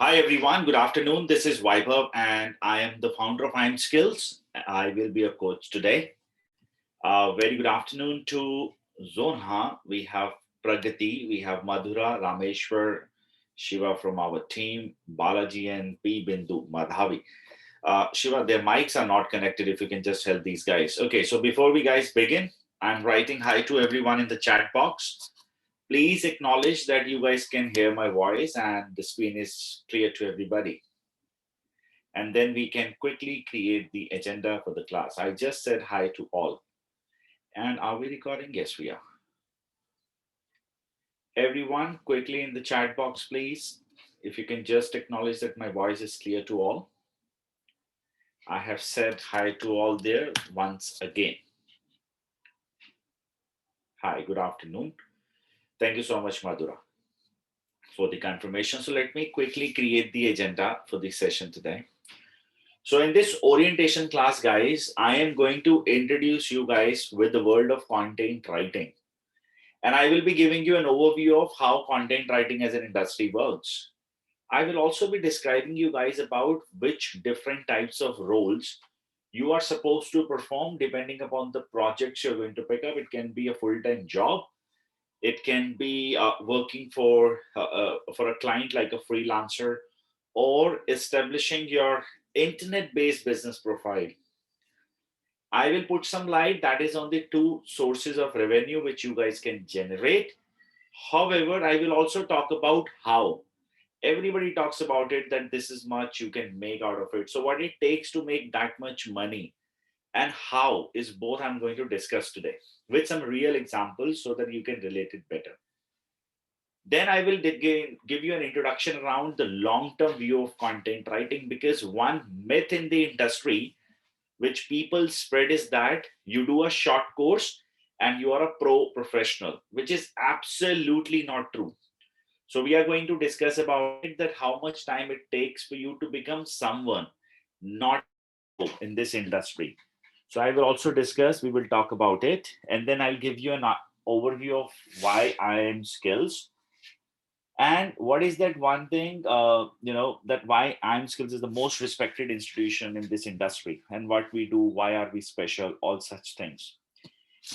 Hi everyone, good afternoon. This is Vaibhav and I am the founder of I'm Skills. I will be a coach today. Very good afternoon to Zonha. We have Pragati, we have Madhura, Rameshwar, Shiva from our team, Balaji and P. Bindu, Madhavi. Shiva, their mics are not connected. If you can just help these guys. Okay, so before we guys begin, I'm writing hi to everyone in the chat box. Please acknowledge that you guys can hear my voice and the screen is clear to everybody. And then we can quickly create the agenda for the class. I just said hi to all. And are we recording? Yes, we are. Everyone, quickly in the chat box, please. If you can just acknowledge that my voice is clear to all. I have said hi to all there once again. Hi, good afternoon. Thank you so much, Madhura, for the confirmation. So let me quickly create the agenda for this session today. So in this orientation class, guys, I am going to introduce you guys with the world of content writing. And I will be giving you an overview of how content writing as an industry works. I will also be describing you guys about which different types of roles you are supposed to perform depending upon the projects you're going to pick up. It can be a full-time job. It can be working for a client like a freelancer, or establishing your internet-based business profile. I will put some light that is on the two sources of revenue which you guys can generate. However, I will also talk about how. Everybody talks about it that this is much you can make out of it. So, what it takes to make that much money and how is both I'm going to discuss today with some real examples so that you can relate it better. Then I will give you an introduction around the long term view of content writing, because one myth in the industry which people spread is that you do a short course and you are a pro professional, which is absolutely not true. So we are going to discuss about it, that how much time it takes for you to become someone, not in this industry. So I will also discuss, we will talk about it, and then I'll give you an overview of why I am skills and what is that one thing, that why I'm skills is the most respected institution in this industry, and what we do, why are we special, all such things.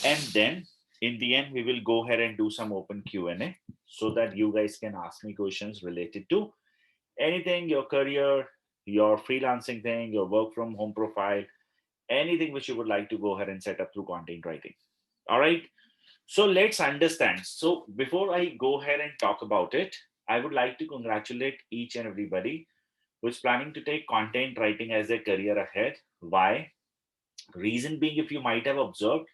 And then in the end we will go ahead and do some open Q&A so that you guys can ask me questions related to anything, your career, your freelancing thing, your work from home profile, anything which you would like to go ahead and set up through content writing. All right, so let's understand. So before I go ahead and talk about it, I would like to congratulate each and everybody who is planning to take content writing as their career ahead. Why? Reason being, if you might have observed,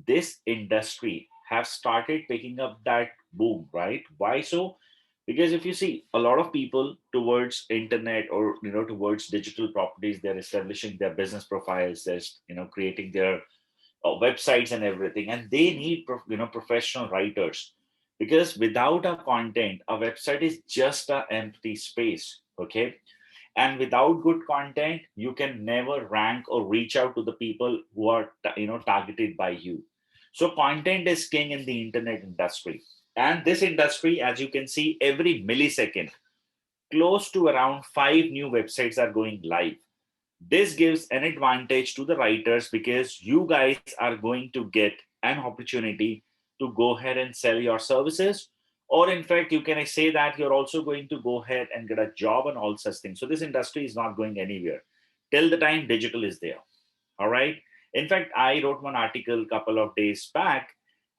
this industry have started picking up that boom, right? Why so? Because if you see a lot of people towards internet, or towards digital properties, they're establishing their business profiles, they're creating their websites and everything, and they need professional writers, because without a content, a website is just an empty space. Okay, and without good content, you can never rank or reach out to the people who are targeted by you. So content is king in the internet industry, and this industry, as you can see, every millisecond close to around 5 new websites are going live. This gives an advantage to the writers, because you guys are going to get an opportunity to go ahead and sell your services. Or, in fact, you can say that you're also going to go ahead and get a job and all such things. So, this industry is not going anywhere till the time digital is there. All right. In fact, I wrote one article a couple of days back.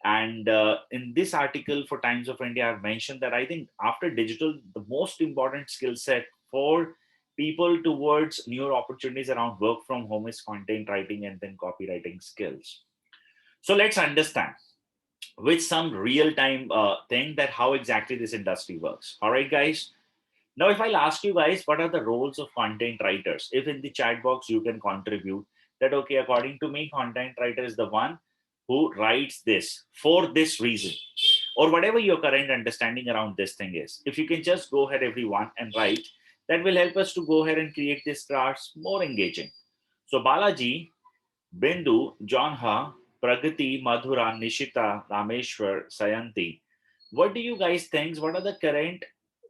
And in this article for Times of India, I've mentioned that I think after digital, the most important skill set for people towards newer opportunities around work from home is content writing and then copywriting skills. So let's understand with some real time thing that how exactly this industry works. All right, guys. Now, if I'll ask you guys, what are the roles of content writers? If in the chat box you can contribute that, okay, according to me, content writer is the one who writes this for this reason, or whatever your current understanding around this thing is. If you can just go ahead, everyone, and write, that will help us to go ahead and create this class more engaging. So, Balaji, Bindu, Jonha, Pragati, Madhura, Nishita, Rameshwar, Sayanti, what do you guys think? What are the current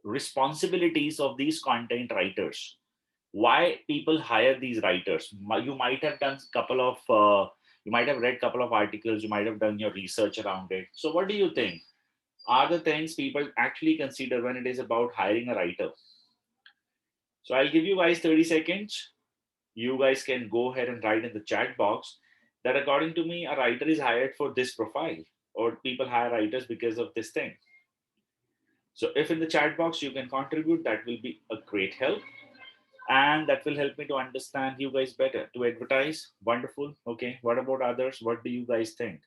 responsibilities of these content writers. Why people hire these writers? You might have done couple of you might have read couple of articles, you might have done your research around it. So what do you think are the things people actually consider when it is about hiring a writer? So I'll give you guys 30 seconds. You guys can go ahead and write in the chat box that according to me a writer is hired for this profile, or people hire writers because of this thing. So if in the chat box you can contribute, that will be a great help, and that will help me to understand you guys better. To advertise, wonderful. Okay, what about others? What do you guys think?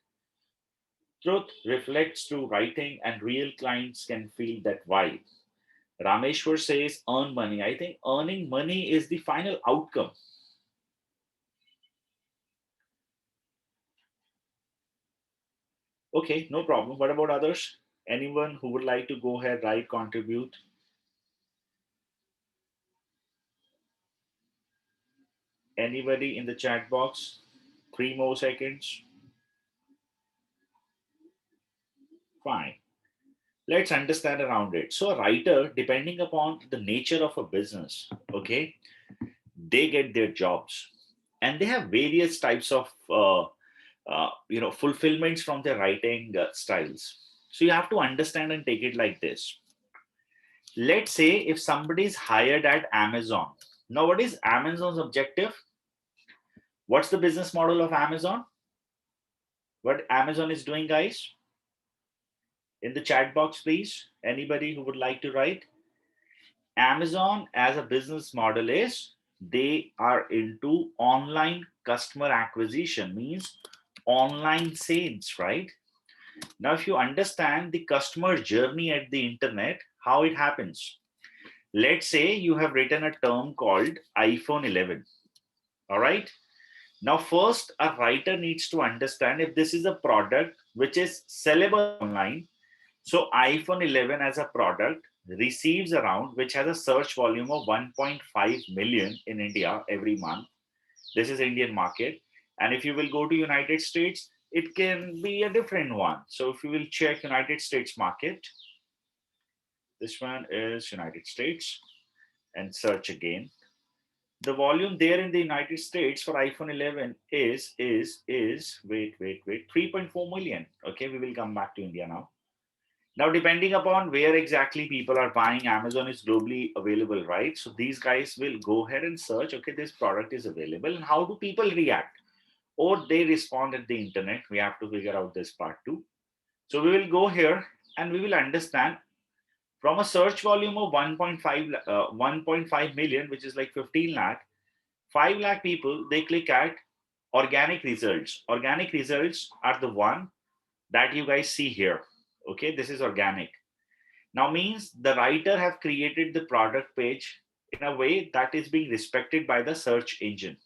Truth reflects through writing, and real clients can feel that vibe. Rameshwar says earn money. I think earning money is the final outcome. Okay, no problem. What about others? Anyone who would like to go ahead, write, contribute? Anybody in the chat box? 3 more seconds. Fine. Let's understand around it. So, a writer, depending upon the nature of a business, okay, they get their jobs, and they have various types of fulfillments from their writing styles. So you have to understand and take it like this. Let's say if somebody is hired at Amazon. Now, what is Amazon's objective? What's the business model of Amazon? What Amazon is doing, guys? In the chat box, please. Anybody who would like to write? Amazon as a business model is they are into online customer acquisition, means online sales, right? Now, if you understand the customer journey at the internet, how it happens. Let's say you have written a term called iPhone 11. All right. Now, first, a writer needs to understand if this is a product which is sellable online. So, iPhone 11 as a product receives around, which has a search volume of 1.5 million in India every month. This is Indian market. And if you will go to United States, it can be a different one. So if you will check United States market, this one is United States, and search again. The volume there in the United States for iPhone 11 is wait 3.4 million. Okay, we will come back to India now. Now, depending upon where exactly people are buying, Amazon is globally available, right? So these guys will go ahead and search, okay, this product is available. And how do people react? Or they respond at the internet. We have to figure out this part too. So we will go here and we will understand from a search volume of 1.5 million, which is like 15 lakh, 5 lakh people, they click at organic results. Organic results are the one that you guys see here. Okay, this is organic. Now means the writer have created the product page in a way that is being respected by the search engine.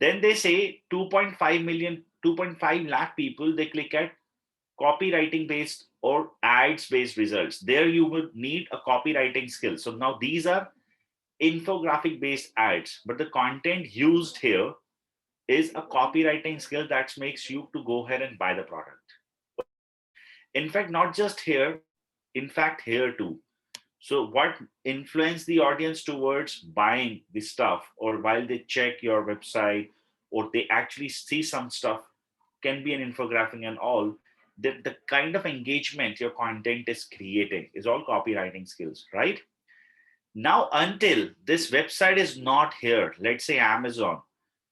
Then they say 2.5 million, 2.5 lakh people, they click at copywriting based or ads based results. There you would need a copywriting skill. So now these are infographic based ads, but the content used here is a copywriting skill that makes you to go ahead and buy the product. Okay. In fact, not just here, in fact, here too. So what influence the audience towards buying the stuff, or while they check your website or they actually see some stuff, can be an infographic and all. The kind of engagement your content is creating is all copywriting skills, right? Now, until this website is not here, let's say Amazon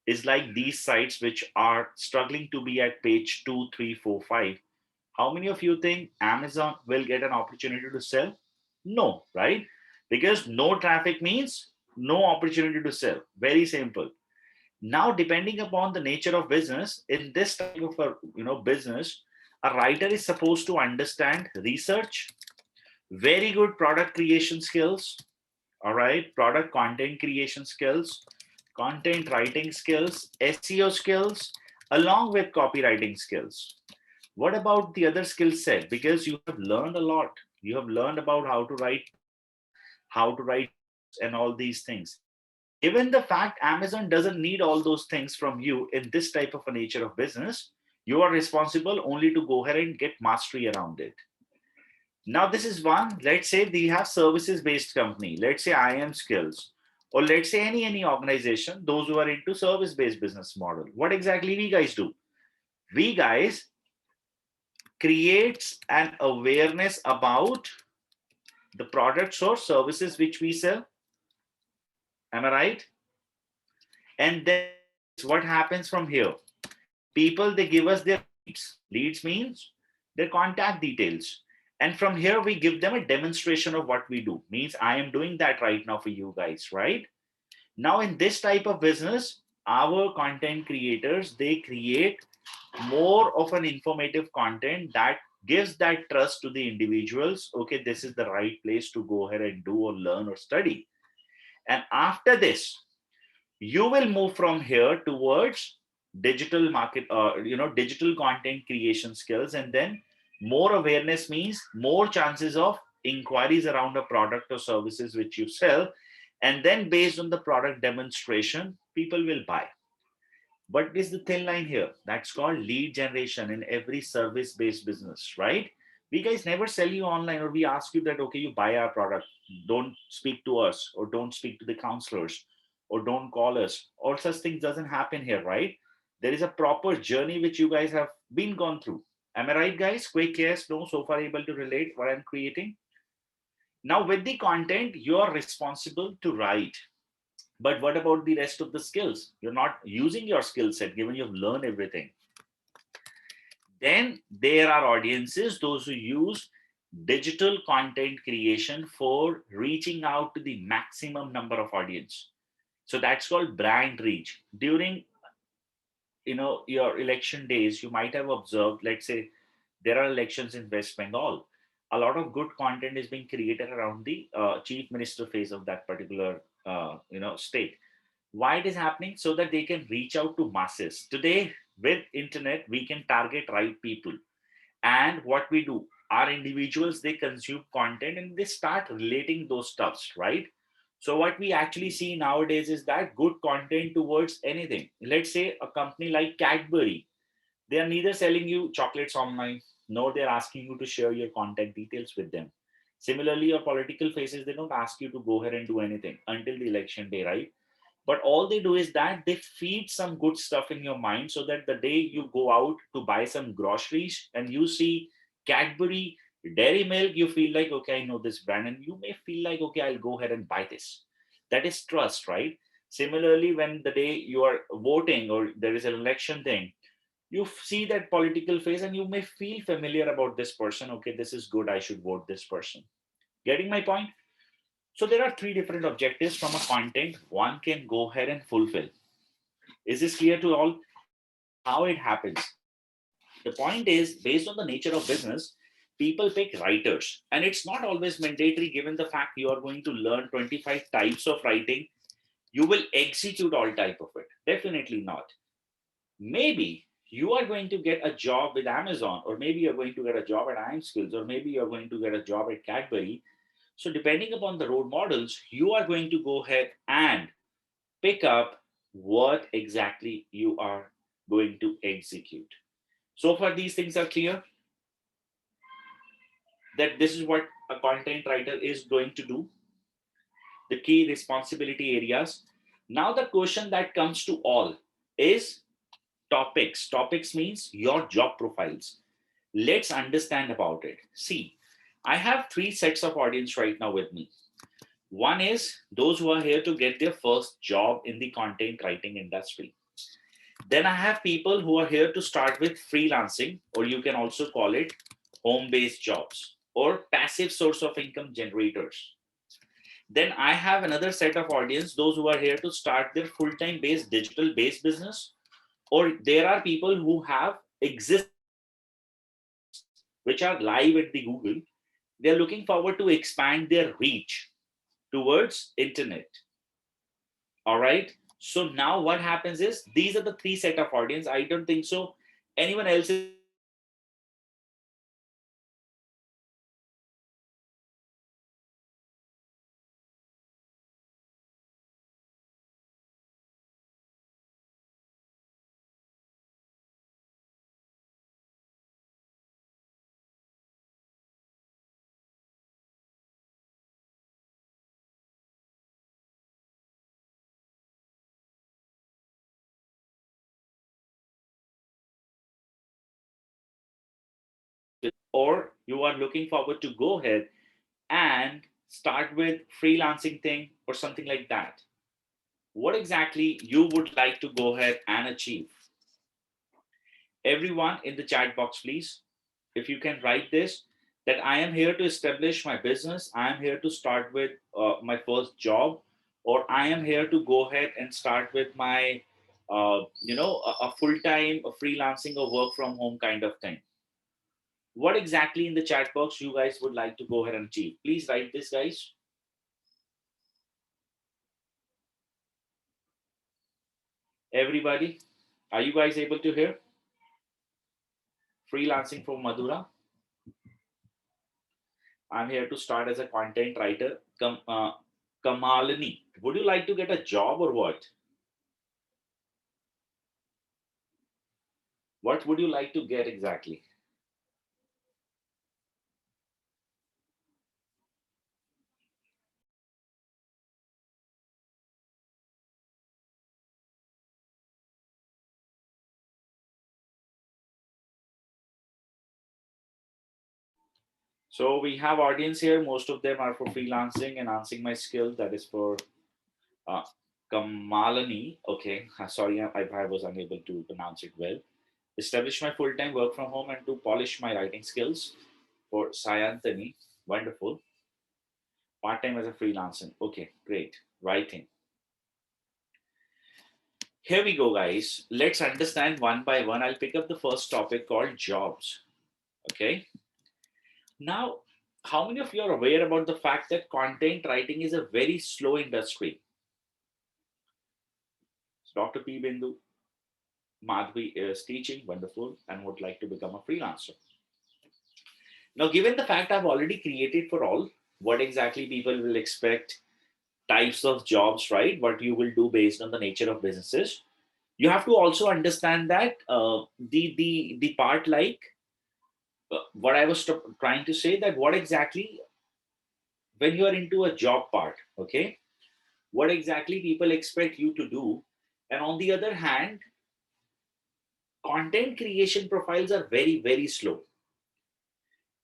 is like these sites which are struggling to be at page 2, 3, 4, 5. How many of you think Amazon will get an opportunity to sell? No, right? Because no traffic means no opportunity to sell. Very simple. Now, depending upon the nature of business, in this type of a business, a writer is supposed to understand research, very good product creation skills, all right, product content creation skills, content writing skills, SEO skills, along with copywriting skills. What about the other skill set? Because you have learned a lot. You have learned about how to write posts, how to write and all these things. Given the fact Amazon doesn't need all those things from you in this type of a nature of business, you are responsible only to go ahead and get mastery around it. Now this is one. Let's say we have services based company. Let's say I am skills, or let's say any organization, those who are into service based business model. What exactly we guys do? We guys creates an awareness about the products or services which we sell. Am I right? And then guys, what happens from here? People, they give us their leads. Leads means their contact details. And from here, we give them a demonstration of what we do. Means I am doing that right now for you guys, right? Now, in this type of business, our content creators, they create more of an informative content that gives that trust to the individuals. Okay, this is the right place to go ahead and do or learn or study. And after this, you will move from here towards digital market, digital content creation skills. And then more awareness means more chances of inquiries around a product or services which you sell. And then based on the product demonstration, people will buy. What is the thin line here? That's called lead generation in every service based business, right? We guys never sell you online, or we ask you that, okay, you buy our product, don't speak to us, or don't speak to the counselors, or don't call us. All such things doesn't happen here, right? There is a proper journey which you guys have been gone through. Am I right, guys? Quick yes, no, so far able to relate what I'm creating? Now, with the content, you're responsible to write. But what about the rest of the skills? You're not using your skill set given you've learned everything. Then there are audiences, those who use digital content creation for reaching out to the maximum number of audience. So that's called brand reach. During your election days, you might have observed, let's say there are elections in West Bengal. A lot of good content is being created around the chief minister phase of that particular state. Why it is happening? So that they can reach out to masses. Today with internet we can target right people. And what we do, our individuals, they consume content and they start relating those stuffs, right? So what we actually see nowadays is that good content towards anything. Let's say a company like Cadbury, they are neither selling you chocolates online, nor they're asking you to share your contact details with them. Similarly, your political faces, they don't ask you to go ahead and do anything until the election day, right? But all they do is that they feed some good stuff in your mind, so that the day you go out to buy some groceries and you see Cadbury dairy milk, you feel like, okay, I know this brand, and you may feel like, okay, I'll go ahead and buy this. That is trust, right? Similarly, when the day you are voting or there is an election thing, you see that political face and you may feel familiar about this person. Okay, this is good, I should vote this person. Getting my point? So there are three different objectives from a content one can go ahead and fulfill. Is this clear to all? Now, how it happens? The point is, based on the nature of business, people pick writers, and it's not always mandatory given the fact you are going to learn 25 types of writing. You will execute all type of it. Definitely not. Maybe you are going to get a job with Amazon, or maybe you're going to get a job at IM Skills, or maybe you're going to get a job at Cadbury. So depending upon the role models, you are going to go ahead and pick up what exactly you are going to execute. So far, these things are clear, that this is what a content writer is going to do, the key responsibility areas. Now, the question that comes to all is topics. Topics means your job profiles. Let's understand about it. See, I have three sets of audience right now with me. One is those who are here to get their first job in the content writing industry. Then I have people who are here to start with freelancing, or you can also call it home based jobs or passive source of income generators. Then I have another set of audience, those who are here to start their full time based digital based business, or there are people who have existing which are live at the Google. They're looking forward to expand their reach towards internet. All right. So now what happens is, these are the three set of audience. I don't think so anyone else is or you are looking forward to go ahead and start with freelancing thing or something like that. What exactly you would like to go ahead and achieve? Everyone in the chat box, please, if you can write this, that I am here to establish my business, I am here to start with my first job, or I am here to go ahead and start with my a full-time a freelancing or work from home kind of thing. What exactly in the chat box you guys would like to go ahead and achieve? Please write this, guys. Everybody, are you guys able to hear? Freelancing for Madhura. I'm here to start as a content writer. Kamalini, would you like to get a job or what? What would you like to get exactly? So we have audience here. Most of them are for freelancing, enhancing my skills. That is for uh, Kamalani. Okay, sorry, I was unable to pronounce it well. Establish my full-time work from home and to polish my writing skills. For Sayantani, wonderful. Part-time as a freelancer. Okay, great. Writing. Here we go, guys. Let's understand one by one. I'll pick up the first topic called jobs. Okay. Now, how many of you are aware about the fact that content writing is a very slow industry? So Dr. P. Bindu, Madhvi is teaching, wonderful, and would like to become a freelancer. Now, given the fact I've already created for all, what exactly people will expect, types of jobs, right? What you will do based on the nature of businesses. You have to also understand that the part like what I was trying to say, that what exactly when you are into a job part, okay, what exactly people expect you to do, and on the other hand, content creation profiles are very slow.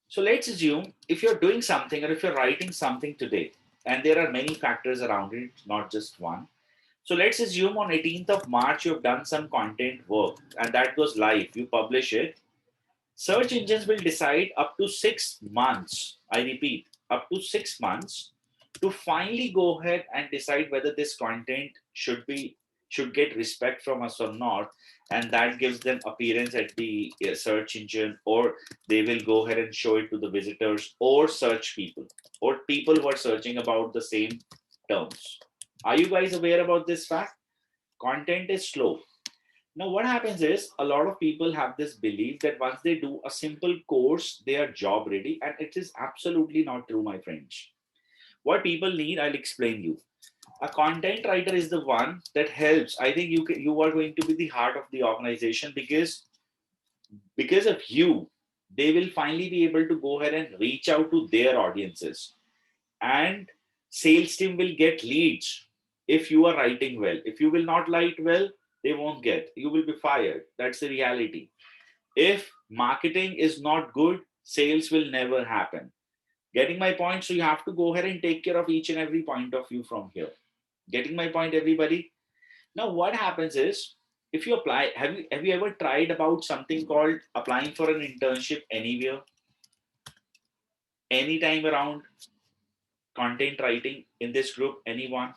So let's assume if you're doing something or if you're writing something today, and there are many factors around it, not just one. So let's assume on 18th of March you've done some content work and that goes live, you publish it. Search engines will decide up to 6 months, I repeat, up to 6 months, to finally go ahead and decide whether this content should get respect from us or not. And that gives them appearance at the search engine, or they will go ahead and show it to the visitors or search people or people who are searching about the same terms. Are you guys aware about this fact? Content is slow. Now, what happens is a lot of people have this belief that once they do a simple course, they are job ready. And it is absolutely not true, my friends. What people need, I'll explain you. A content writer is the one that helps. I think you are going to be the heart of the organization, because of you, they will finally be able to go ahead and reach out to their audiences, and sales team will get leads if you are writing well. If you will not write well, they won't get, you will be fired. That's the reality. If marketing is not good, sales will never happen. Getting my point? So you have to go ahead and take care of each and every point of view from here. Getting my point, everybody? Now what happens is, if you apply, have you ever tried about something called applying for an internship anywhere, anytime around content writing in this group? Anyone?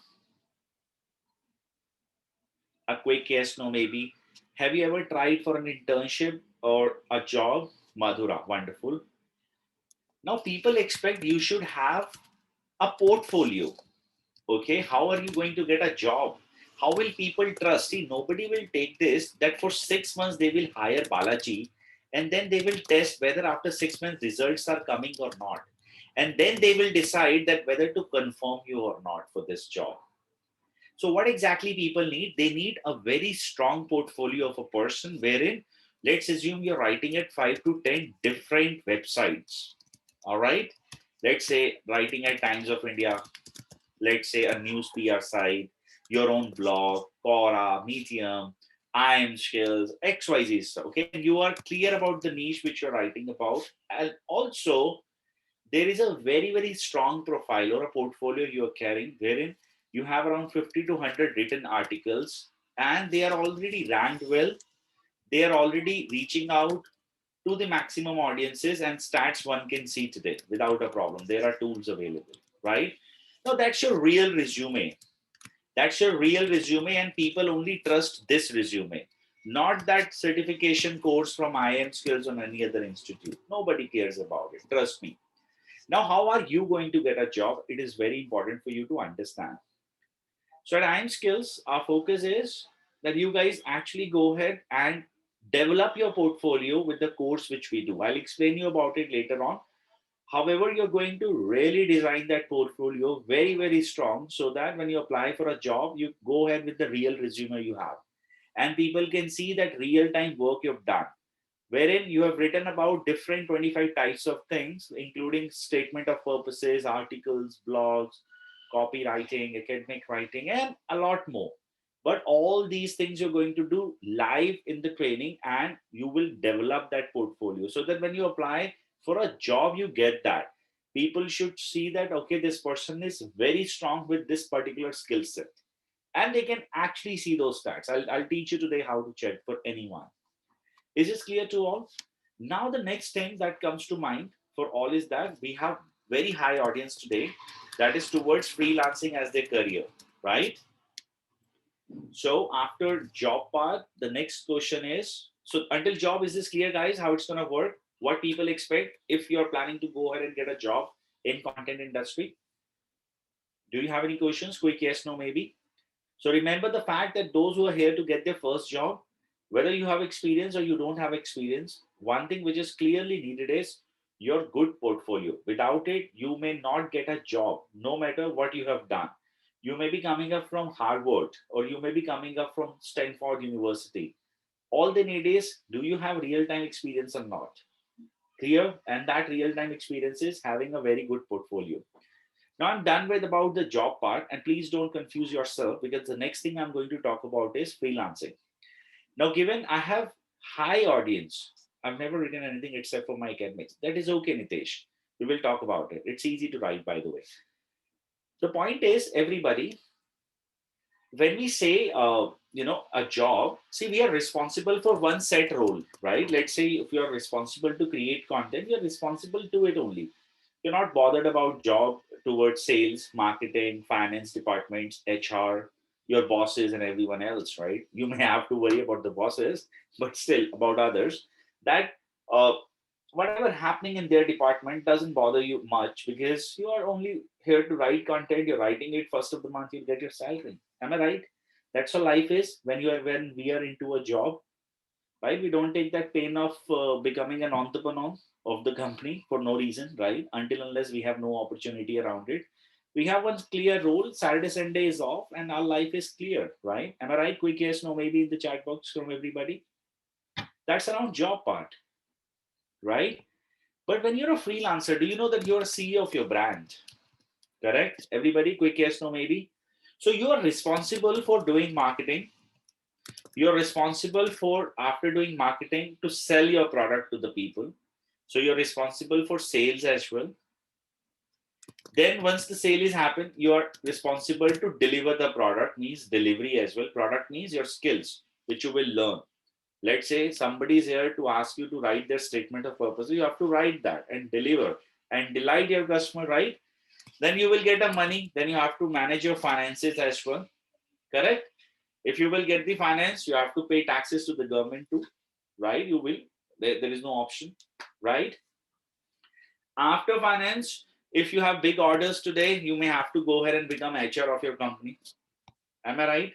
A quick yes, no, maybe. Have you ever tried for an internship or a job? Madhura, wonderful. Now, people expect you should have a portfolio. Okay, how are you going to get a job? How will people trust? See, nobody will take this that for 6 months they will hire Balaji, and then they will test whether after 6 months results are coming or not. And then they will decide that whether to confirm you or not for this job. So what exactly people need? They need a very strong portfolio of a person wherein, let's assume you're writing at 5 to 10 different websites. All right. Let's say writing at Times of India, let's say a news PR site, your own blog, Quora, Medium, IM skills, XYZ stuff. Okay, and you are clear about the niche which you're writing about, and also there is a very very strong profile or a portfolio you are carrying, wherein you have around 50 to 100 written articles, and they are already ranked well. They are already reaching out to the maximum audiences and stats one can see today without a problem. There are tools available, right? Now that's your real resume. That's your real resume, and people only trust this resume, not that certification course from IM Skills or any other institute. Nobody cares about it. Trust me. Now, how are you going to get a job? It is very important for you to understand. So at IM Skills, our focus is that you guys actually go ahead and develop your portfolio with the course which we do. I'll explain you about it later on. However, you're going to really design that portfolio very, very strong so that when you apply for a job, you go ahead with the real resume you have. And people can see that real time work you've done, wherein you have written about different 25 types of things, including statement of purposes, articles, blogs, copywriting, academic writing, and a lot more. But all these things you're going to do live in the training, and you will develop that portfolio so that when you apply for a job, you get that. People should see that, okay, this person is very strong with this particular skill set. And they can actually see those stats. I'll teach you today how to check for anyone. Is this clear to all? Now, the next thing that comes to mind for all is that we have very high audience today that is towards freelancing as their career, right? So after job part, the next question is, so until job, is this clear, guys, how it's going to work? What people expect if you're planning to go ahead and get a job in content industry? Do you have any questions? Quick yes, no, maybe. So remember the fact that those who are here to get their first job, whether you have experience or you don't have experience, one thing which is clearly needed is your good portfolio. Without it, you may not get a job, no matter what you have done. You may be coming up from Harvard or you may be coming up from Stanford University. All they need is, do you have real time experience or not? Clear? And that real time experience is having a very good portfolio. Now I'm done with about the job part, and please don't confuse yourself because the next thing I'm going to talk about is freelancing. Now, given I have high audience, I've never written anything except for my academics. That is okay, Nitesh. We will talk about it. It's easy to write, by the way. The point is, everybody, when we say, a job, see, we are responsible for one set role, right? Let's say if you are responsible to create content, you're responsible to it only. You're not bothered about job towards sales, marketing, finance departments, HR, your bosses, and everyone else, right? You may have to worry about the bosses, but still about others. That uh, whatever happening in their department doesn't bother you much because you are only here to write content. You're writing it first of the month, you'll get your salary. Am I right? That's how life is when we are into a job, right? We don't take that pain of becoming an entrepreneur of the company for no reason, right? Until unless we have no opportunity around it. We have one clear rule: Saturday, Sunday is off, and our life is clear, right? Am I right? Quick yes, no, maybe in the chat box from everybody. That's around job part, right? But when you're a freelancer, do you know that you're a CEO of your brand? Correct? Everybody, quick yes, no, maybe. So you are responsible for doing marketing. You're responsible for, after doing marketing, to sell your product to the people. So you're responsible for sales as well. Then once the sale is happened, you are responsible to deliver the product, means delivery as well. Product means your skills, which you will learn. Let's say somebody is here to ask you to write their statement of purpose. You have to write that and deliver and delight your customer, right? Then you will get a money. Then you have to manage your finances as well. Correct? If you will get the finance, you have to pay taxes to the government too, right? You will. There is no option, right? After finance, if you have big orders today, you may have to go ahead and become HR of your company. Am I right?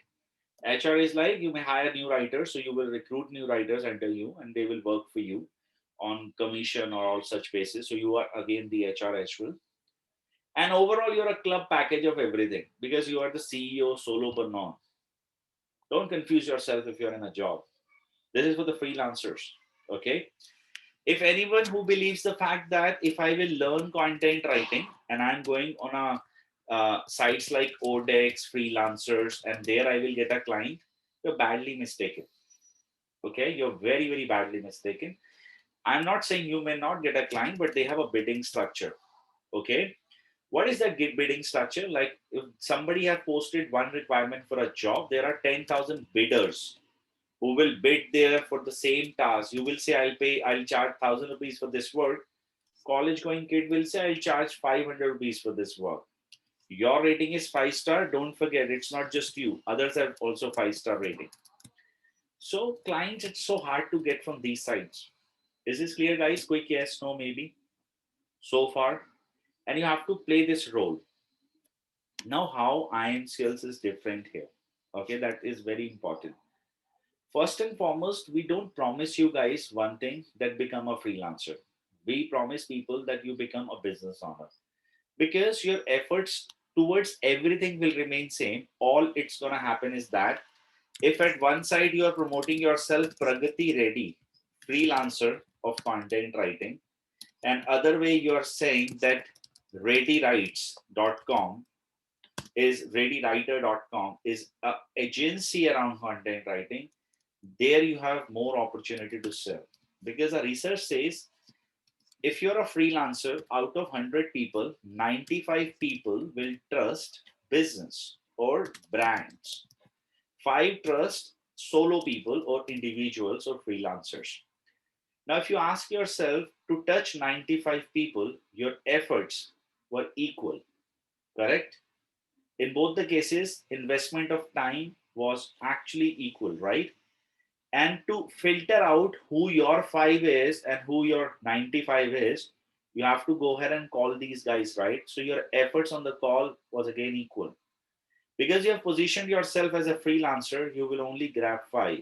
HR is like you may hire new writers, so you will recruit new writers under you, and they will work for you on commission or all such basis. So you are again the HR as well. And overall, you're a club package of everything because you are the CEO solopreneur. Don't confuse yourself if you're in a job. This is for the freelancers. Okay. If anyone who believes the fact that if I will learn content writing and I'm going on a sites like Odex, freelancers, and there I will get a client, you're badly mistaken. Okay, you're very, very badly mistaken. I'm not saying you may not get a client, but they have a bidding structure. Okay, what is that bidding structure? Like if somebody has posted one requirement for a job, there are 10,000 bidders who will bid there for the same task. You will say, I'll charge 1,000 rupees for this work. College going kid will say, I'll charge 500 rupees for this work. Your rating is 5 star. Don't forget, it's not just you. Others have also 5 star rating. So clients, it's so hard to get from these sides. Is this clear, guys? Quick yes, no, maybe so far. And you have to play this role. Now, how IM skills is different here. Okay, that is very important. First and foremost, we don't promise you guys one thing that become a freelancer. We promise people that you become a business owner because your efforts towards everything will remain same. All it's gonna happen is that if at one side you are promoting yourself Pragati Ready, freelancer of content writing, and other way you are saying that readywrites.com is readywriter.com is a agency around content writing, there you have more opportunity to sell because the research says if you're a freelancer out of 100 people 95 people will trust business or brands, 5 trust solo people or individuals or freelancers. Now if you ask yourself to touch 95 people, your efforts were equal, correct? In both the cases investment of time was actually equal, right? And to filter out who your 5 is and who your 95 is, you have to go ahead and call these guys, right? So your efforts on the call was again equal. Because you have positioned yourself as a freelancer, you will only grab 5.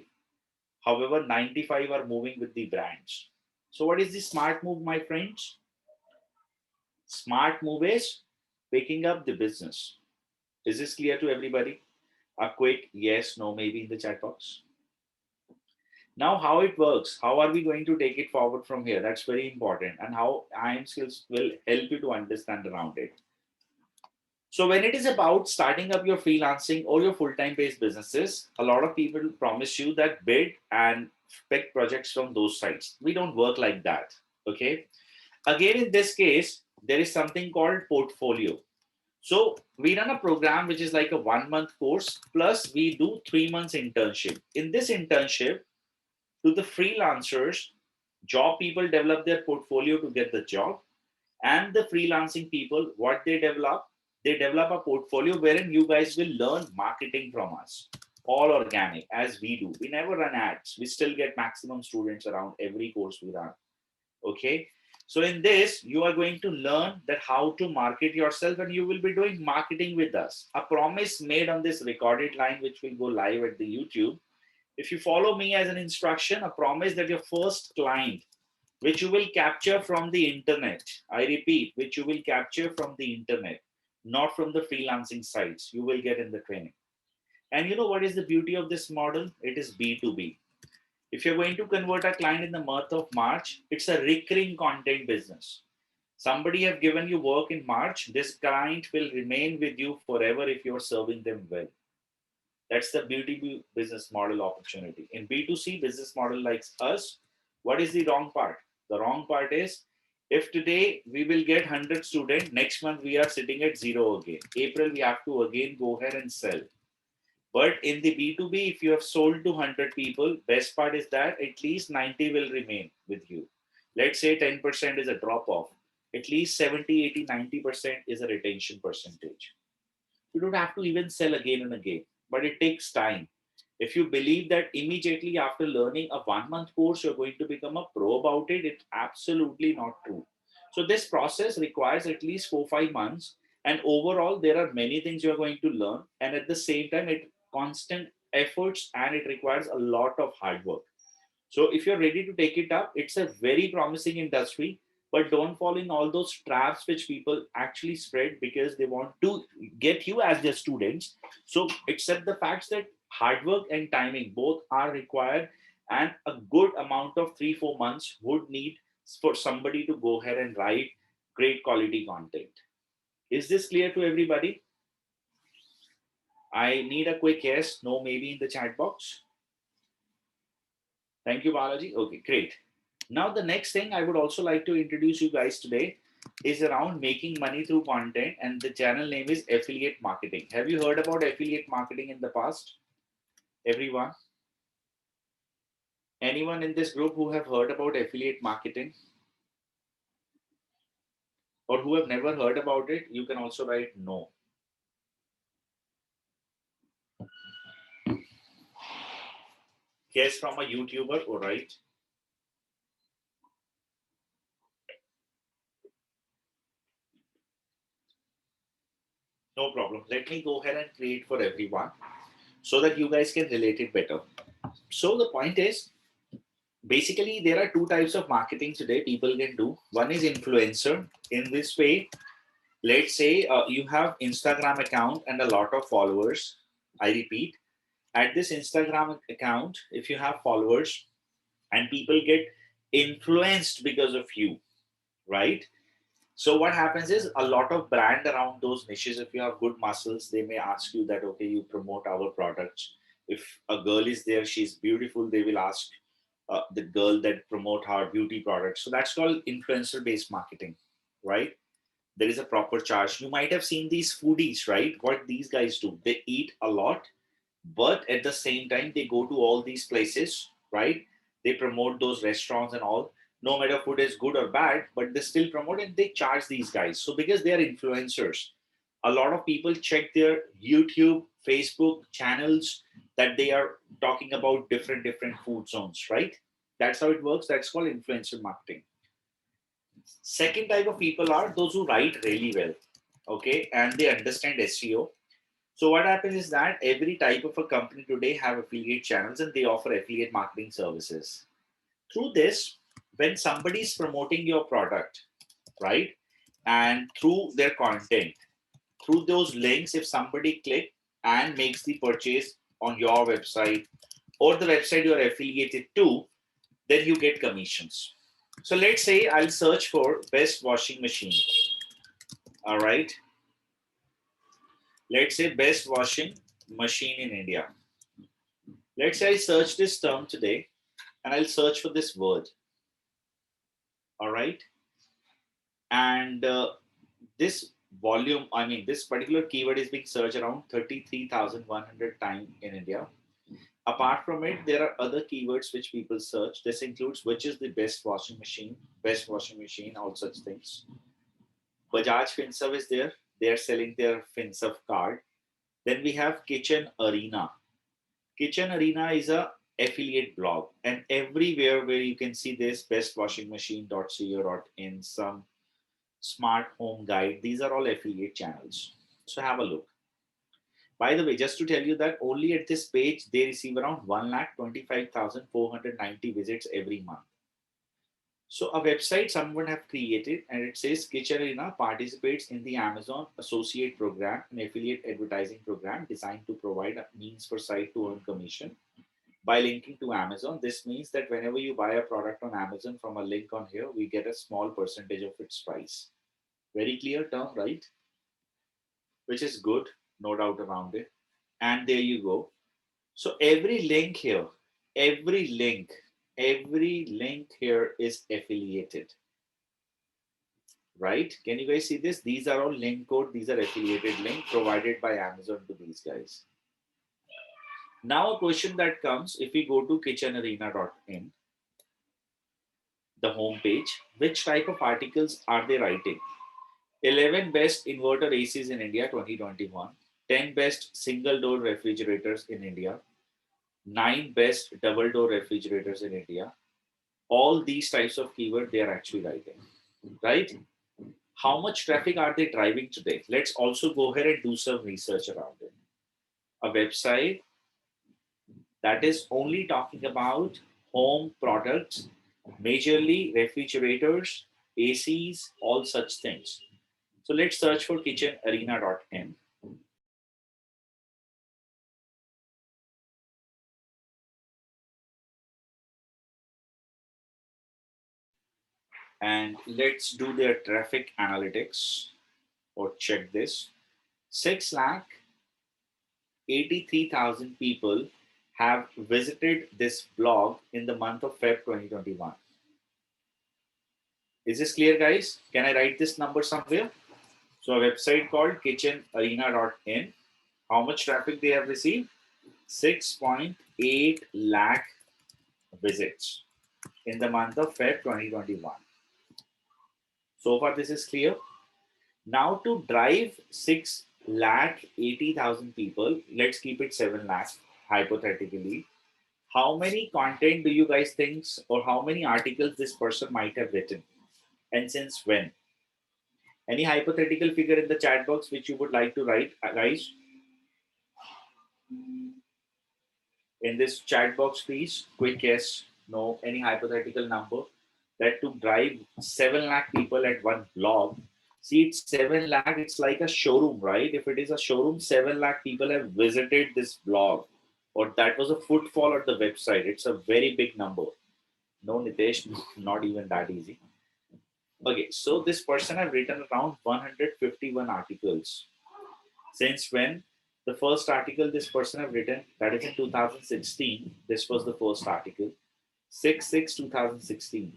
However, 95 are moving with the brands. So what is the smart move, my friends? Smart move is picking up the business. Is this clear to everybody? A quick yes, no, maybe in the chat box. Now, how it works, how are we going to take it forward from here? That's very important, and how IM skills will help you to understand around it. So, when it is about starting up your freelancing or your full time based businesses, a lot of people promise you that bid and pick projects from those sites. We don't work like that. Okay. Again, in this case, there is something called portfolio. So, we run a program which is like a 1 month course, plus we do 3 months internship. In this internship, to the freelancers, job people develop their portfolio to get the job, and the freelancing people, what they develop a portfolio wherein you guys will learn marketing from us, all organic as we do. We never run ads. We still get maximum students around every course we run. Okay. So in this, you are going to learn that how to market yourself, and you will be doing marketing with us. A promise made on this recorded line, which will go live at the YouTube. If you follow me as an instruction, a promise that your first client, which you will capture from the internet, I repeat, which you will capture from the internet, not from the freelancing sites, you will get in the training. And you know what is the beauty of this model? It is B2B. If you're going to convert a client in the month of March, it's a recurring content business. Somebody have given you work in March, this client will remain with you forever if you're serving them well. That's the B2B business model opportunity. In B2C business model like us, what is the wrong part? The wrong part is if today we will get 100 students, next month we are sitting at zero again. April, we have to again go ahead and sell. But in the B2B, if you have sold to 100 people, best part is that at least 90 will remain with you. Let's say 10% is a drop off. At least 70, 80, 90% is a retention percentage. You don't have to even sell again and again, but it takes time. If you believe that immediately after learning a 1 month course you're going to become a pro about it, it's absolutely not true. So this process requires at least 4 5 months, and overall there are many things you're going to learn, and at the same time it constant efforts and it requires a lot of hard work. So if you're ready to take it up, it's a very promising industry, but don't fall in all those traps which people actually spread because they want to get you as their students. So accept the facts that hard work and timing both are required, and a good amount of 3 4 months would need for somebody to go ahead and write great quality content. Is this clear to everybody? I need a quick yes, no, maybe in the chat box. Thank you, Balaji. Okay, great. Now, the next thing I would also like to introduce you guys today is around making money through content, and the channel name is affiliate marketing. Have you heard about affiliate marketing in the past? Everyone? Anyone in this group who have heard about affiliate marketing or who have never heard about it? You can also write no. Guess from a YouTuber, all right? No problem. Let me go ahead and create for everyone so that you guys can relate it better. So the point is, basically, there are two types of marketing today people can do. One is influencer. In this way, let's say you have Instagram account and a lot of followers. I repeat, at this Instagram account, if you have followers and people get influenced because of you, right? So what happens is a lot of brand around those niches. If you have good muscles, they may ask you that, okay, you promote our products. If a girl is there, she's beautiful, they will ask the girl that promote her beauty products. So that's called influencer based marketing, right? There is a proper charge. You might have seen these foodies, right? What these guys do, they eat a lot, but at the same time they go to all these places, right? They promote those restaurants and all. No matter food is good or bad, but they still promote and they charge these guys. So because they are influencers, a lot of people check their YouTube, Facebook channels that they are talking about different food zones, right? That's how it works. That's called influencer marketing. Second type of people are those who write really well, okay, and they understand SEO. So what happens is that every type of a company today have affiliate channels and they offer affiliate marketing services. Through this, when somebody is promoting your product, right, and through their content, through those links, if somebody click and makes the purchase on your website or the website you are affiliated to, then you get commissions. So let's say I'll search for best washing machine. All right. Let's say best washing machine in India. Let's say I search this term today and I'll search for this word. All right. And this volume, I mean, this particular keyword is being searched around 33,100 times in India. Apart from it, there are other keywords which people search. This includes which is the best washing machine, all such things. Bajaj Finserv is there. They are selling their Finserv card. Then we have Kitchen Arena. Kitchen Arena is a affiliate blog, and everywhere where you can see this bestwashingmachine.co.in, some smart home guide, these are all affiliate channels. So have a look. By the way, just to tell you that only at this page they receive around 1,25,490 visits every month. So a website someone have created and it says Kitchen Arena participates in the Amazon Associate Program, an affiliate advertising program designed to provide a means for site to earn commission by linking to Amazon. This means that whenever you buy a product on Amazon from a link on here, we get a small percentage of its price. Very clear term, right? Which is good, no doubt around it. And there you go. So every link, every link here is affiliated, right? Can you guys see this? These are all link code. These are affiliated link provided by Amazon to these guys. Now a question that comes, if we go to kitchenarena.in, the home page, which type of articles are they writing? 11 best inverter ACs in India 2021, 10 best single door refrigerators in India, 9 best double door refrigerators in India. All these types of keyword they are actually writing, right? How much traffic are they driving today? Let's also go ahead and do some research around it. A website that is only talking about home products, majorly refrigerators, ACs, all such things. So let's search for kitchenarena.in. And let's do their traffic analytics or check this. 6 lakh 83,000 people have visited this blog in the month of Feb 2021? Is this clear, guys? Can I write this number somewhere? So a website called kitchenarena.in, how much traffic they have received? 6.8 lakh visits in the month of Feb 2021. So far, this is clear. Now, to drive 6 lakh 80,000 people, let's keep it 7 lakh hypothetically. How many content do you guys think, or how many articles this person might have written, and since when? Any hypothetical figure in the chat box which you would like to write, guys? In this chat box, please. Quick yes, no, any hypothetical number that to drive 7 lakh people at one blog. See, it's 7 lakh, it's like a showroom, right? If it is a showroom, 7 lakh people have visited this blog, or that was a footfall at the website. It's a very big number. No, Nitesh, not even that easy. Okay, so this person have written around 151 articles. Since when? The first article this person have written, that is in 2016. This was the first article, 6/6/2016.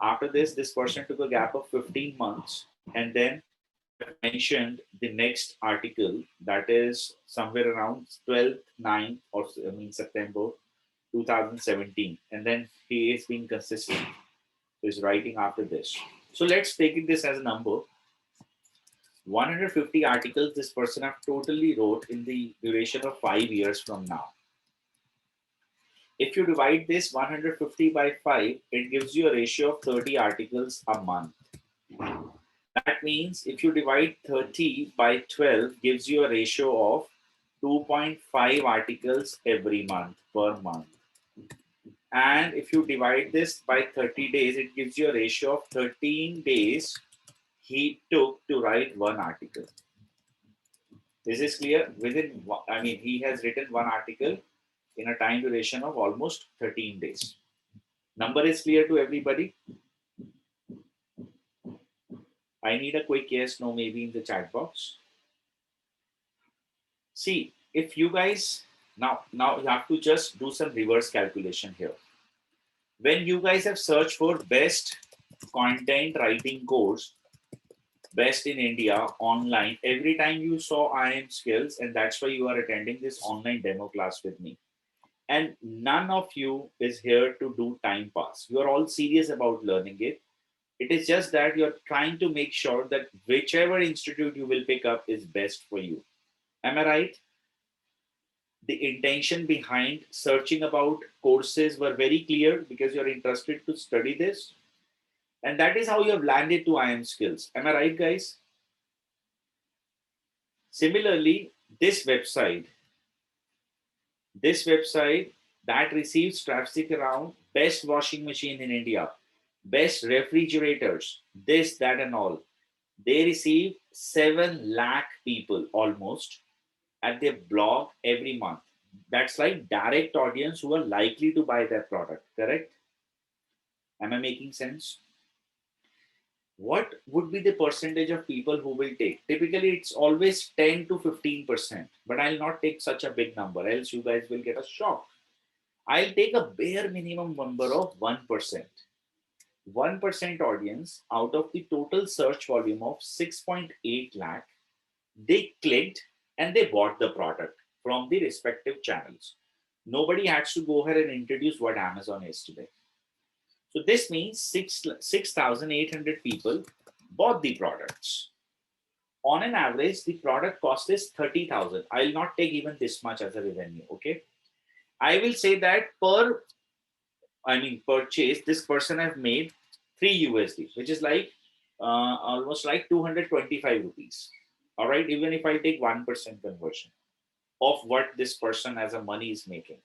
After this person took a gap of 15 months, and then you have mentioned the next article, that is somewhere around 12th, 9th, or I mean September 2017. And then he is being consistent. So he's writing after this. So let's take this as a number. 150 articles this person have totally wrote in the duration of 5 years from now. If you divide this 150 by 5, it gives you a ratio of 30 articles a month. That means if you divide 30 by 12, gives you a ratio of 2.5 articles every month per month. And if you divide this by 30 days, it gives you a ratio of 13 days he took to write one article. This is clear. He has written one article in a time duration of almost 13 days. Number is clear to everybody? I need a quick yes, no, maybe in the chat box. See, if you guys, now you have to just do some reverse calculation here. When you guys have searched for best content writing course, best in India online, every time you saw IM skills, and that's why you are attending this online demo class with me. And none of you is here to do time pass. You are all serious about learning it. It is just that you're trying to make sure that whichever institute you will pick up is best for you. Am I right? The intention behind searching about courses were very clear because you're interested to study this. And that is how you have landed to IM skills. Am I right, guys? Similarly, this website that receives traffic around best washing machine in India, best refrigerators, this, that, and all. They receive 7 lakh people almost at their blog every month. That's like direct audience who are likely to buy their product, correct? Am I making sense? What would be the percentage of people who will take? Typically, it's always 10 to 15%, but I'll not take such a big number, else you guys will get a shock. I'll take a bare minimum number of 1%. 1% audience out of the total search volume of 6.8 lakh, they clicked and they bought the product from the respective channels. Nobody has to go ahead and introduce what Amazon is today. So this means 6,800 people bought the products. On an average, the product cost is 30,000. I'll not take even this much as a revenue, okay? I will say that purchase, this person have made 3 USD, which is like almost like 225 rupees. All right, even if I take 1% conversion of what this person as a money is making.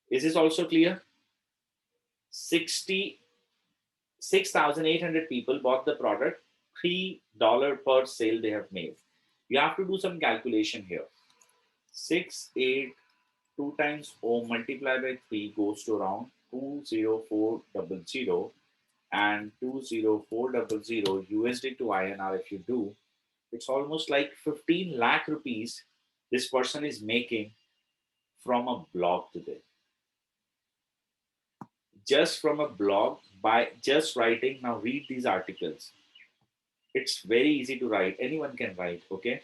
Is this also clear? 6,800 people bought the product, $3 per sale they have made. You have to do some calculation here. 6, 8, 2 times O multiplied by 3 goes to around 20400, and 20400 USD to INR, if you do, it's almost like 15 lakh rupees this person is making from a blog today. Just from a blog, by just writing. Now read these articles. It's very easy to write. Anyone can write. Okay.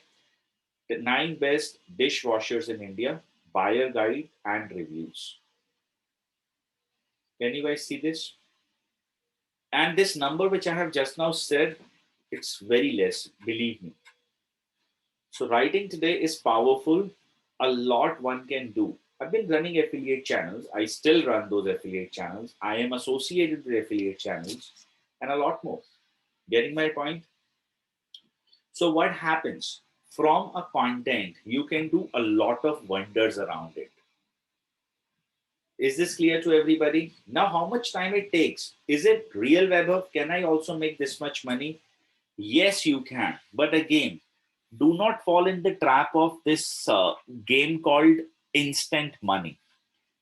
The 9 best dishwashers in India, buyer guide and reviews. Can you guys see this? And this number which I have just now said, it's very less, believe me. So writing today is powerful. A lot one can do. I've been running affiliate channels. I still run those affiliate channels. I am associated with affiliate channels and a lot more. Getting my point? So what happens? From a content, you can do a lot of wonders around it. Is this clear to everybody? Now, how much time it takes? Is it real, Webber? Can I also make this much money? Yes, you can. But again, do not fall in the trap of this game called instant money.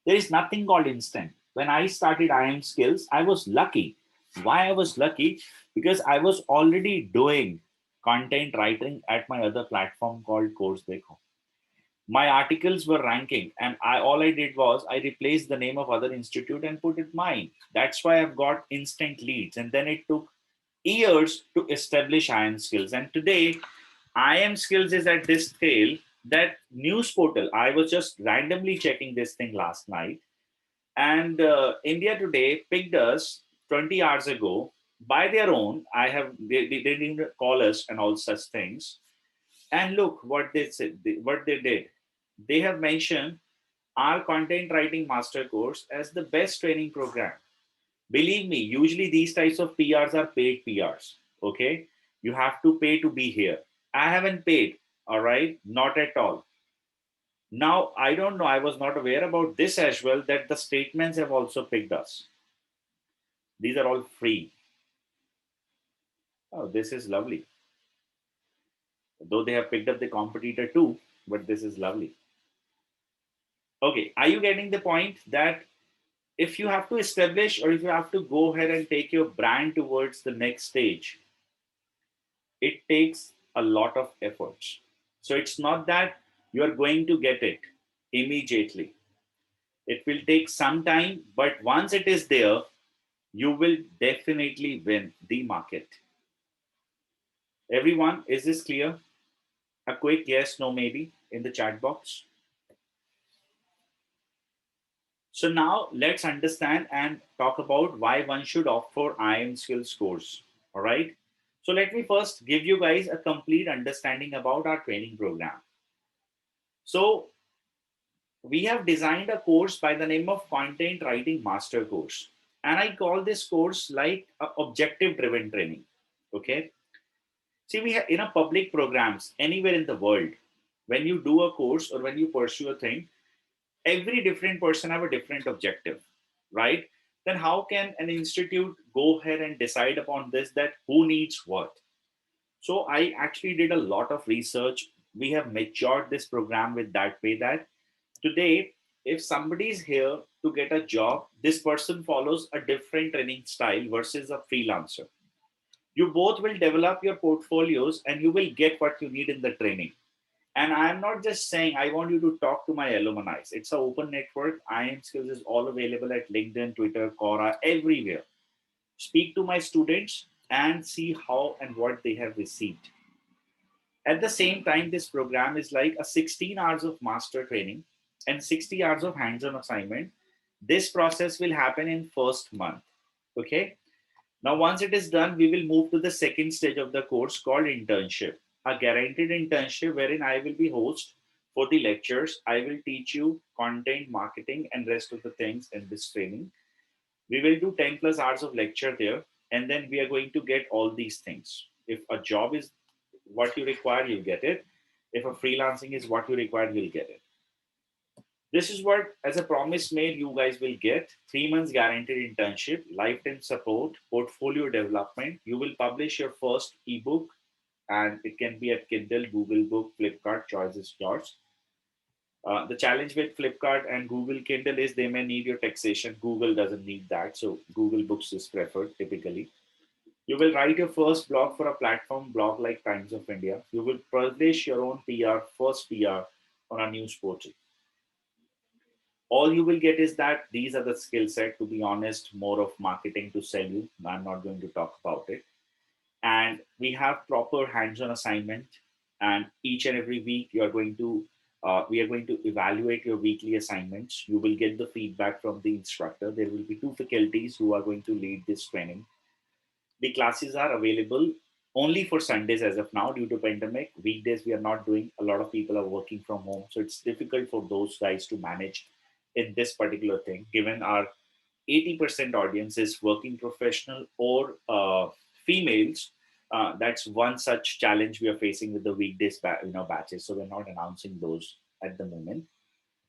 There is nothing called instant. When I started IM Skills, I was lucky. Why I was lucky? Because I was already doing content writing at my other platform called Course Dekho. My articles were ranking, and all I did was I replaced the name of other institute and put it mine. That's why I've got instant leads. And then it took years to establish IM Skills. And today, IM Skills is at this scale that news portal. I was just randomly checking this thing last night, and India Today picked us 20 hours ago by their own. They didn't call us and all such things. And look what they said, what they did. They have mentioned our content writing master course as the best training program. Believe me, usually these types of PRs are paid PRs. Okay, you have to pay to be here. I haven't paid. All right, not at all. Now I don't know. I was not aware about this as well. That the statements have also picked us. These are all free. Oh, this is lovely. Though they have picked up the competitor too, but this is lovely. Okay, are you getting the point that if you have to establish or if you have to go ahead and take your brand towards the next stage, it takes a lot of efforts. So it's not that you are going to get it immediately. It will take some time, but once it is there, you will definitely win the market. Everyone, is this clear? A quick yes, no, maybe in the chat box. So now let's understand and talk about why one should opt for IM Skills course. All right. So let me first give you guys a complete understanding about our training program. So we have designed a course by the name of Content Writing Master Course. And I call this course like a objective driven training. Okay. See, we have in a public programs anywhere in the world, when you do a course or when you pursue a thing, every different person have a different objective, right? Then how can an institute go ahead and decide upon this, that who needs what? So I actually did a lot of research. We have matured this program with that way that today, if somebody is here to get a job, this person follows a different training style versus a freelancer. You both will develop your portfolios and you will get what you need in the training. And I'm not just saying I want you to talk to my alumni. It's an open network. IM Skills is all available at LinkedIn, Twitter, Quora, everywhere. Speak to my students and see how and what they have received. At the same time, this program is like a 16 hours of master training and 60 hours of hands-on assignment. This process will happen in first month. Okay. Now, once it is done, we will move to the second stage of the course called internship, a guaranteed internship wherein I will be host for the lectures. I will teach you content marketing and rest of the things in this training. We will do 10 plus hours of lecture there, and then we are going to get all these things. If a job is what you require, you'll get it. If a freelancing is what you require, you'll get it. This is what, as a promise made, you guys will get 3 months guaranteed internship, lifetime support, portfolio development. You will publish your first ebook, and it can be at Kindle, Google Book, Flipkart, choice is yours. The challenge with Flipkart and Google Kindle is they may need your taxation. Google doesn't need that. So Google Books is preferred typically. You will write your first blog for a platform blog like Times of India. You will publish your own PR, first PR on a news portal. All you will get is that these are the skill set. To be honest, more of marketing to sell you. I'm not going to talk about it. And we have proper hands-on assignment, and each and every week you are going to we are going to evaluate your weekly assignments. You will get the feedback from the instructor. There will be two faculties who are going to lead this training. The classes are available only for Sundays as of now due to pandemic. Weekdays we are not doing. A lot of people are working from home, so it's difficult for those guys to manage in this particular thing. Given our 80% audience is working professional or females, that's one such challenge we are facing with the weekdays batches. So we're not announcing those at the moment.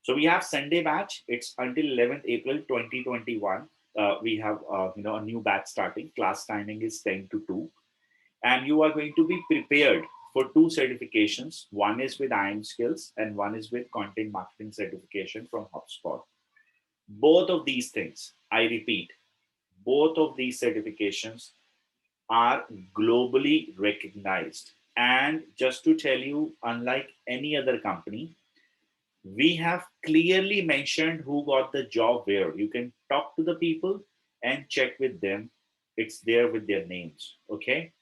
So we have Sunday batch. It's until 11th April 2021. We have a new batch starting. Class timing is 10 to 2, and you are going to be prepared for two certifications. One is with IM Skills, and one is with Content Marketing Certification from HubSpot. Both of these things, I repeat, both of these certifications are globally recognized. And just to tell you, unlike any other company, we have clearly mentioned who got the job where. You can talk to the people and check with them. It's there with their names. Okay.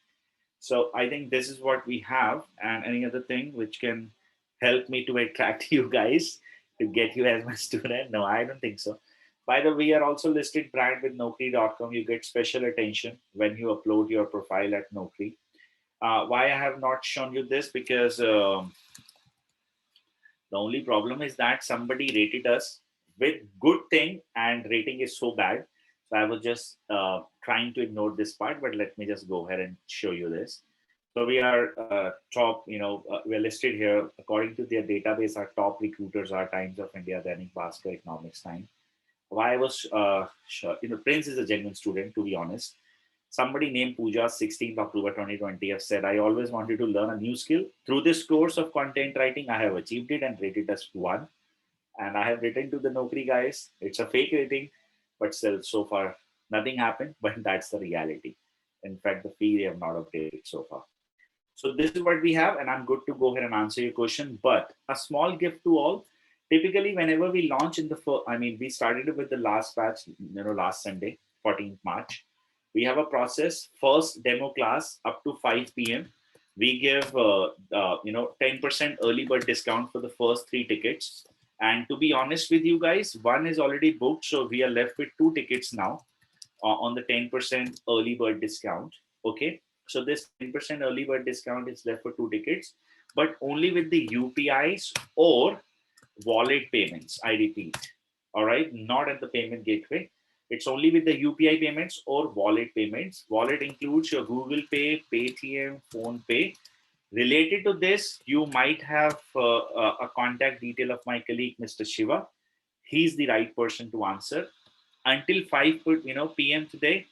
So I think this is what we have. And any other thing which can help me to attract you guys to get you as my student? No, I don't think so. By the way, we are also listed brand with Naukri.com. You get special attention when you upload your profile at Naukri. Why I have not shown you this? Because the only problem is that somebody rated us with good thing and rating is so bad. So I was just trying to ignore this part, but let me just go ahead and show you this. So we are top, we're listed here according to their database. Our top recruiters are Times of India, Dainik Bhaskar, Economics Time. Why I was, sure, Prince is a genuine student, to be honest. Somebody named Pooja, 16th October 2020, have said, I always wanted to learn a new skill. Through this course of content writing, I have achieved it and rated as 1. And I have written to the Naukri guys. It's a fake rating, but still, so far, nothing happened. But that's the reality. In fact, the fee they have not updated so far. So this is what we have, and I'm good to go ahead and answer your question. But a small gift to all. Typically, whenever we launch in the first, we started with the last batch, last Sunday, 14th March. We have a process. First demo class up to 5 p.m. We give 10% early bird discount for the first 3 tickets. And to be honest with you guys, one is already booked, so we are left with 2 tickets now on the 10% early bird discount. Okay, so this 10% early bird discount is left for 2 tickets, but only with the UPIs or wallet payments. I repeat, all right, not at the payment gateway. It's only with the UPI payments or wallet payments. Wallet includes your Google Pay, Paytm, Phone Pay. Related to this, you might have a contact detail of my colleague, Mr. Shiva. He's the right person to answer. Until 5 p.m. today,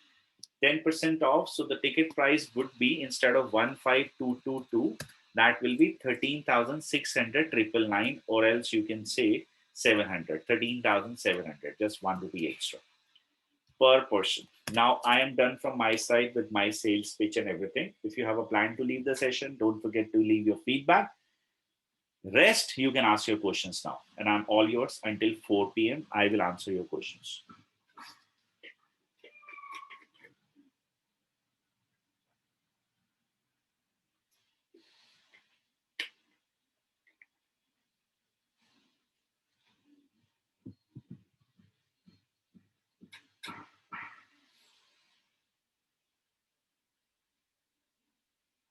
10% off. So the ticket price would be, instead of 15,222, that will be 13,600,999, or else you can say 700, 13,700, just 1 rupee extra per person. Now I am done from my side with my sales pitch and everything. If you have a plan to leave the session, don't forget to leave your feedback. Rest, you can ask your questions now, and I'm all yours until 4 p.m. I will answer your questions.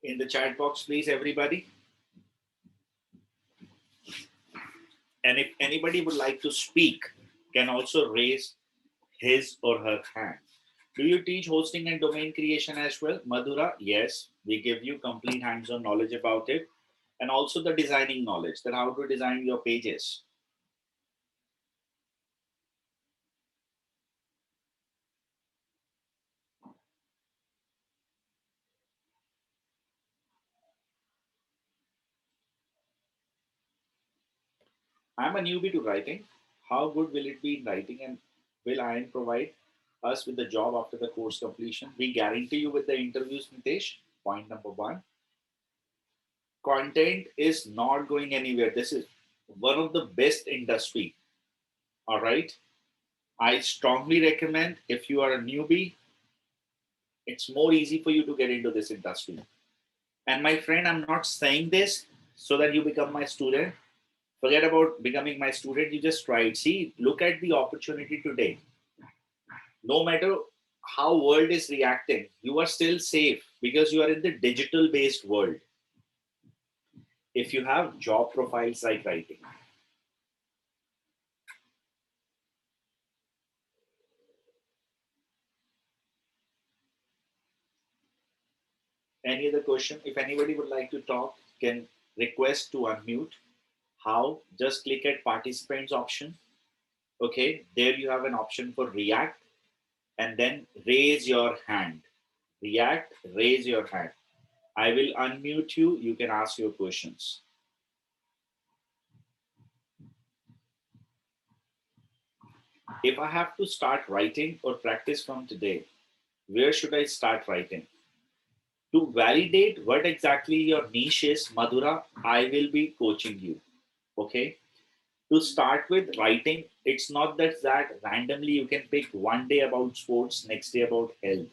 In the chat box, please, everybody. And if anybody would like to speak, can also raise his or her hand. Do you teach hosting and domain creation as well, Madhura? Yes, we give you complete hands-on knowledge about it, and also the designing knowledge, that how to design your pages. I'm a newbie to writing. How good will it be in writing, and will IIM provide us with the job after the course completion? We guarantee you with the interviews, Nitesh. Point number one. Content is not going anywhere. This is one of the best industry. All right. I strongly recommend if you are a newbie, it's more easy for you to get into this industry. And my friend, I'm not saying this so that you become my student. Forget about becoming my student. You just try it. See, look at the opportunity today. No matter how world is reacting, you are still safe because you are in the digital based world. If you have job profiles like writing. Any other question? If anybody would like to talk, can request to unmute. How? Just click at participants option. Okay, there you have an option for React and then raise your hand. React, raise your hand. I will unmute you. You can ask your questions. If I have to start writing or practice from today, where should I start writing? To validate what exactly your niche is, Madhura, I will be coaching you. Okay. To start with writing, it's not that randomly you can pick one day about sports, next day about health.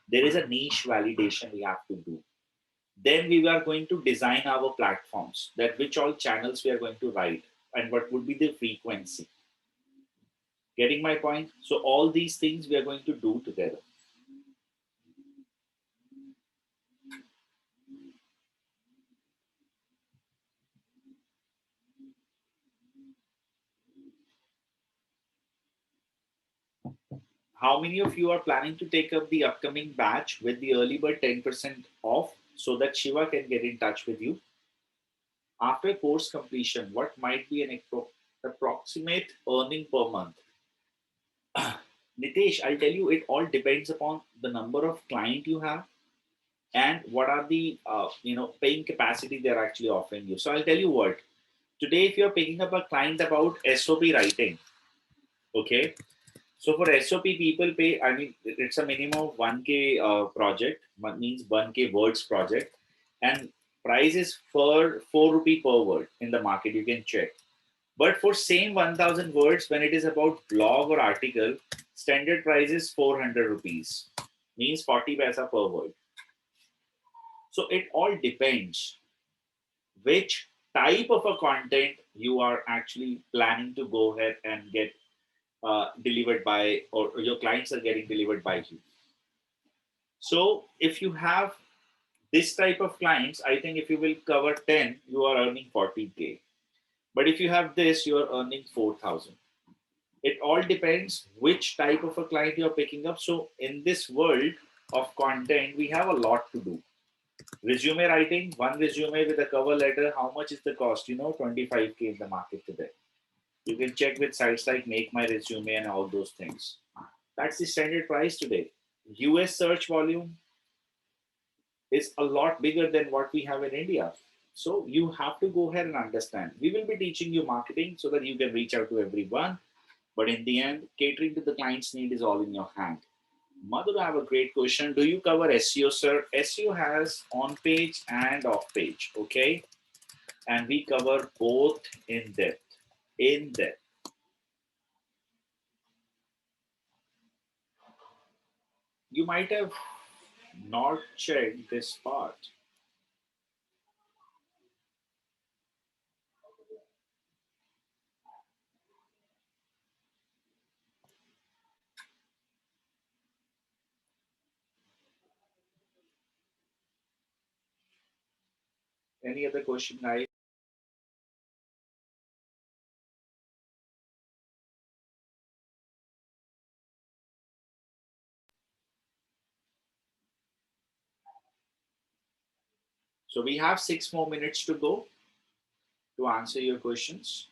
There is a niche validation we have to do. Then we are going to design our platforms, that which all channels we are going to write and what would be the frequency. Getting my point? So all these things we are going to do together. How many of you are planning to take up the upcoming batch with the early bird 10% off so that Shiva can get in touch with you? After course completion, what might be an approximate earning per month? Nitesh, I'll tell you, it all depends upon the number of client you have and what are the paying capacity they're actually offering you. So I'll tell you what. Today, if you're picking up a client about SOP writing, okay. So for SOP, people pay. I mean, it's a minimum of 1K project. Means 1K words project, and price is for 4 rupee per word in the market. You can check. But for same 1000 words, when it is about blog or article, standard price is 400 rupees, means 40 paisa per word. So it all depends which type of a content you are actually planning to go ahead and get delivered by, or your clients are getting delivered by you. So if you have this type of clients, I think if you will cover 10, you are earning 40K. But if you have this, you are earning 4,000. It all depends which type of a client you're picking up. So in this world of content, we have a lot to do. Resume writing, one resume with a cover letter, how much is the cost? 25K in the market today. You can check with sites like Make My Resume and all those things. That's the standard price today. US search volume is a lot bigger than what we have in India. So you have to go ahead and understand. We will be teaching you marketing so that you can reach out to everyone. But in the end, catering to the client's need is all in your hand. Madhur, I have a great question. Do you cover SEO, sir? SEO has on page and off page, okay? And we cover both in depth. In depth. You might have not checked this part. Any other question, guys? So we have 6 more minutes to go to answer your questions.